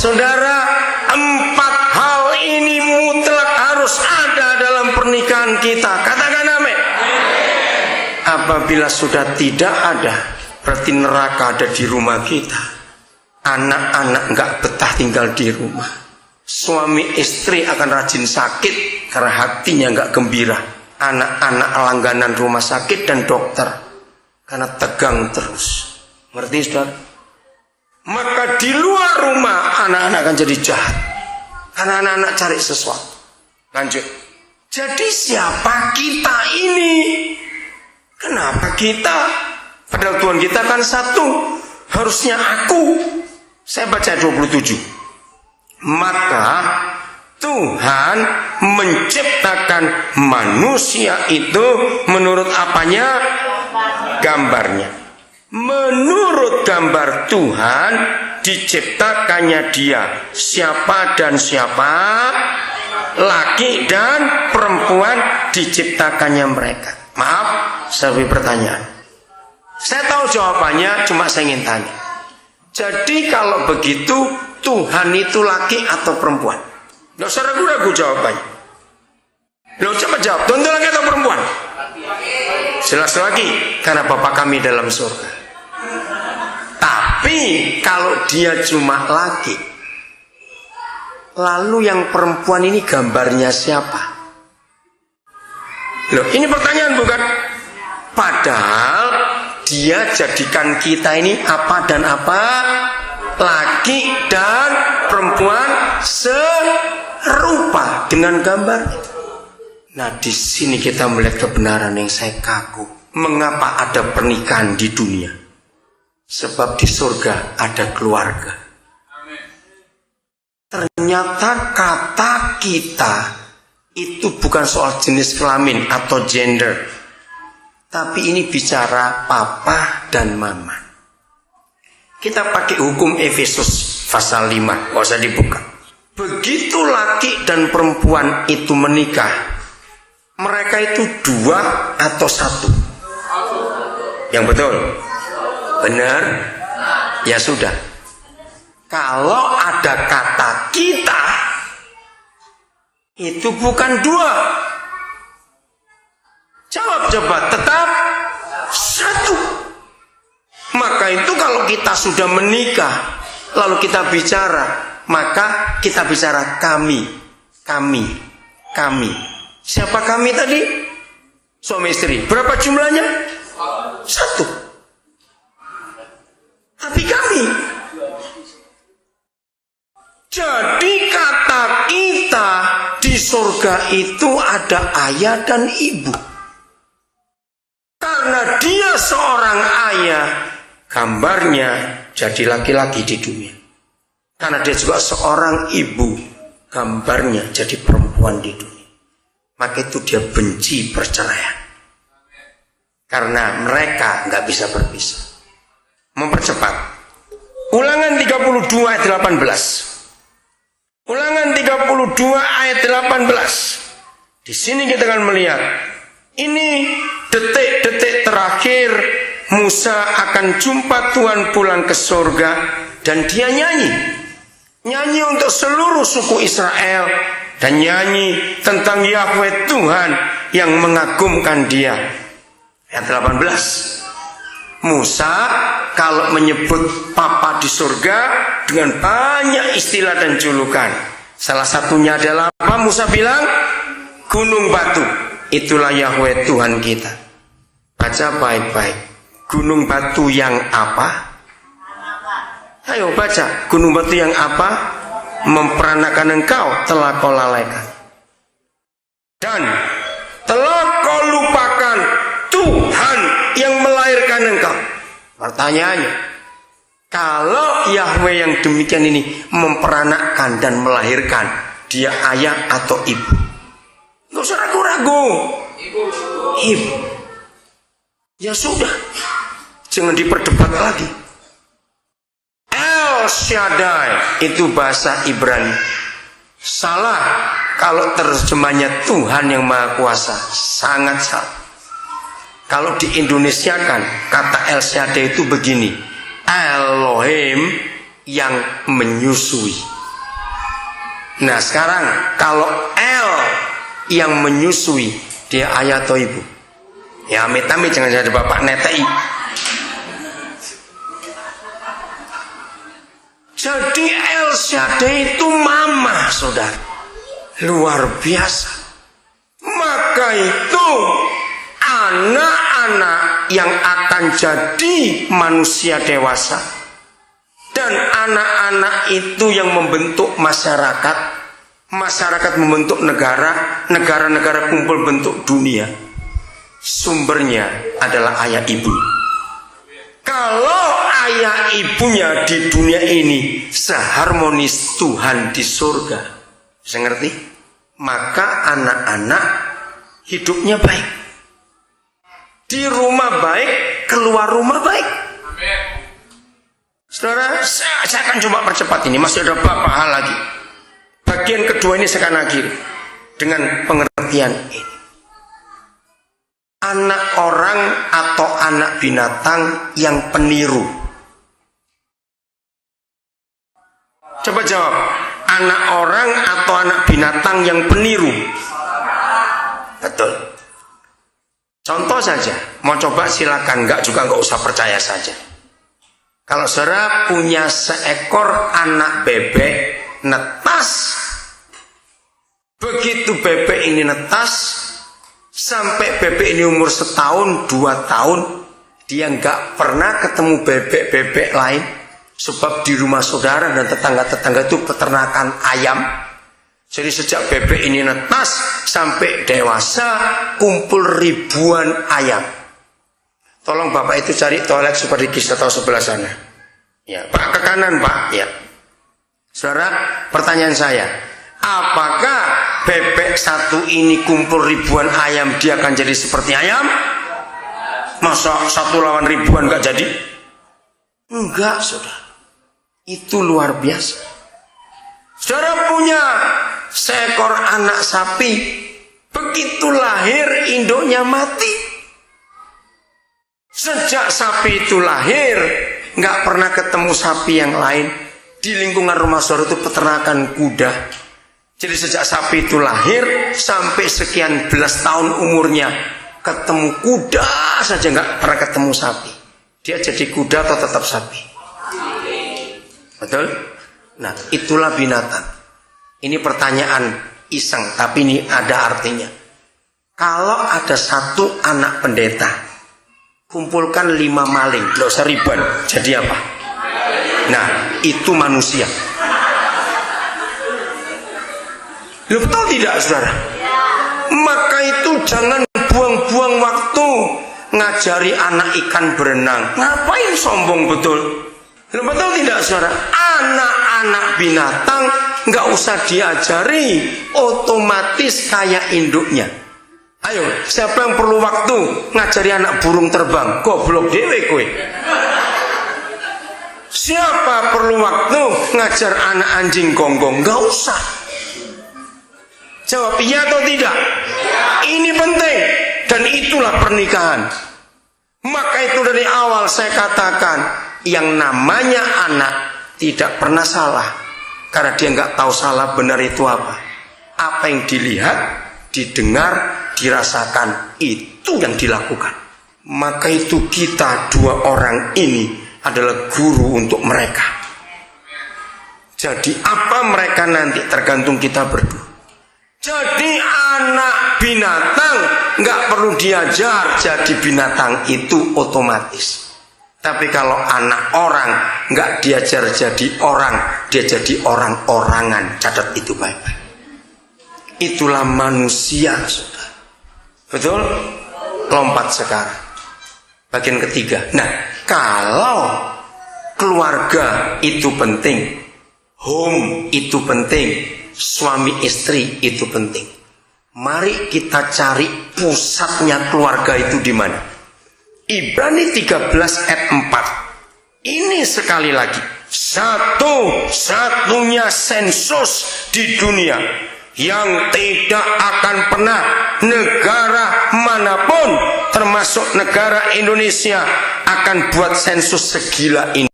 Saudara, 4 hal ini mutlak harus ada dalam pernikahan kita. Katakan amin. Apabila sudah tidak ada, berarti neraka ada di rumah kita. Anak-anak nggak betah tinggal di rumah. Suami istri akan rajin sakit karena hatinya nggak gembira. Anak-anak langganan rumah sakit dan dokter karena tegang terus. Ngerti saudara? Maka di luar rumah anak-anak akan jadi jahat karena anak-anak cari sesuatu. Lanjut. Jadi siapa kita ini? Kenapa kita? Padahal Tuhan kita kan satu. Harusnya aku. Saya baca 27. Maka Tuhan menciptakan manusia itu menurut apanya? Gambarnya. Menurut gambar Tuhan diciptakannya dia. Siapa dan siapa? Laki dan perempuan diciptakannya mereka. Maaf, saya beri pertanyaan. Saya tahu jawabannya, cuma saya ingin tanya. Jadi kalau begitu Tuhan itu laki atau perempuan? Nggak usah ragu-ragu jawabannya. Loh, coba jawab, Tuhan itu laki atau perempuan? Jelas lagi, karena Bapa kami dalam surga. Tapi kalau dia cuma laki, lalu yang perempuan ini gambarnya siapa? Loh, ini pertanyaan bukan? Padahal dia jadikan kita ini apa dan apa? Laki dan perempuan serupa dengan gambarnya. Nah, di sini kita melihat kebenaran yang saya kagum. Mengapa ada pernikahan di dunia? Sebab di surga ada keluarga. Ternyata kata kita itu bukan soal jenis kelamin atau gender, tapi ini bicara papa dan mama. Kita pakai hukum Efesus pasal 5, nggak usah dibuka. Begitu laki dan perempuan itu menikah, mereka itu 2 atau 1? Yang betul? Benar? Ya sudah. Kalau ada kata kita, itu bukan 2. Jawab coba, tetap 1. Maka itu kalau kita sudah menikah, lalu kita bicara, maka kita bicara kami. Siapa kami tadi? Suami istri. Berapa jumlahnya? 1. Tapi kami. Jadi kata kita di surga itu ada ayah dan ibu. Karena dia seorang ayah, gambarnya jadi laki-laki di dunia. Karena dia juga seorang ibu, gambarnya jadi perempuan di dunia. Maka itu dia benci perceraian. Karena mereka nggak bisa berpisah. Mempercepat. Ulangan 32 ayat 18. Ulangan 32 ayat 18. Di sini kita akan melihat. Ini detik-detik terakhir Musa akan jumpa Tuhan pulang ke surga. Dan dia nyanyi. Nyanyi untuk seluruh suku Israel. Dan nyanyi tentang Yahweh Tuhan yang mengagumkan dia. Ayat 18. Musa kalau menyebut Papa di surga dengan banyak istilah dan julukan. Salah satunya adalah apa? Musa bilang gunung batu. Itulah Yahweh Tuhan kita. Baca baik-baik. Gunung batu yang apa? Ayo baca. Gunung batu yang apa? Memperanakan engkau telah kau lalaikan. Dan telah kau lupakan Tuhan yang melahirkan engkau. Pertanyaannya, kalau Yahweh yang demikian ini memperanakkan dan melahirkan, dia ayah atau ibu? Gak usah ragu-ragu. Ibu. Ya sudah, jangan diperdebat lagi. El Shaddai itu bahasa Ibrani. Salah kalau terjemahnya Tuhan yang Maha Kuasa. Sangat salah. Kalau di Indonesia kan kata El Shaddai itu begini, Elohim yang menyusui. Nah sekarang kalau L yang menyusui, dia ayah atau ibu? Ya amit-amit jangan jadi bapak netei. Jadi El Shaddai itu mama, saudara. Luar biasa. Maka itu anak-anak yang akan jadi manusia dewasa, dan anak-anak itu yang membentuk masyarakat, masyarakat membentuk negara, negara-negara kumpul bentuk dunia. Sumbernya adalah ayah ibu. Kalau ayah ibunya di dunia ini seharmonis Tuhan di surga, bisa ngerti? Maka anak-anak hidupnya baik, di rumah baik, keluar rumah baik. Saudara, saya akan coba percepat ini, masih ada beberapa hal lagi. Bagian kedua ini saya akan akhiri dengan pengertian ini. Anak orang atau anak binatang yang peniru. Coba jawab, anak orang atau anak binatang yang peniru? Betul. Contoh saja, mau coba silakan, enggak juga enggak usah percaya saja. Kalau saudara punya seekor anak bebek netas, begitu bebek ini netas, sampai bebek ini umur 1 tahun, 2 tahun, dia nggak pernah ketemu bebek-bebek lain. Sebab di rumah saudara dan tetangga-tetangga itu peternakan ayam. Jadi sejak bebek ini netas sampai dewasa, kumpul ribuan ayam. Tolong bapak itu cari toilet Superdigis atau sebelah sana. Ya, Pak, ke kanan Pak. Ya. Saudara, pertanyaan saya, apakah bebek satu ini kumpul ribuan ayam, dia akan jadi seperti ayam? Masa 1 lawan ribuan gak jadi? Enggak, saudara. Itu luar biasa. Saudara punya seekor anak sapi, begitu lahir induknya mati. Sejak sapi itu lahir, gak pernah ketemu sapi yang lain. Di lingkungan rumah saudara itu peternakan kuda. Jadi sejak sapi itu lahir sampai sekian belas tahun umurnya, ketemu kuda saja nggak pernah ketemu sapi. Dia jadi kuda atau tetap sapi? Betul? Nah, itulah binatang. Ini pertanyaan iseng, tapi ini ada artinya. Kalau ada satu anak pendeta, kumpulkan 5 maling, nggak usah ribuan, jadi apa? Nah, itu manusia. Lu betul tidak, saudara? Maka itu jangan buang-buang waktu ngajari anak ikan berenang. Ngapain sombong, betul? Lu betul tidak, saudara? Anak-anak binatang nggak usah diajari, otomatis kayak induknya. Ayo, siapa yang perlu waktu ngajari anak burung terbang? Goblok dewe kowe. Siapa perlu waktu ngajar anak anjing gonggong? Nggak usah. Jawab iya atau tidak? Ini penting, dan itulah pernikahan. Maka itu dari awal saya katakan, yang namanya anak tidak pernah salah, karena dia nggak tahu salah benar itu apa. Apa yang dilihat, didengar, dirasakan, itu yang dilakukan. Maka itu kita 2 orang ini adalah guru untuk mereka. Jadi apa mereka nanti tergantung kita berdua. Jadi anak binatang nggak perlu diajar jadi binatang, itu otomatis. Tapi kalau anak orang nggak diajar jadi orang, dia jadi orang-orangan. Catat itu baik-baik. Itulah manusia, saudara. Betul? Lompat sekarang. Bagian ketiga. Nah, kalau keluarga itu penting, home itu penting, suami istri itu penting, mari kita cari pusatnya keluarga itu di mana. Ibrani 13 ayat 4. Ini sekali lagi satu-satunya sensus di dunia yang tidak akan pernah negara manapun termasuk negara Indonesia akan buat sensus segila ini.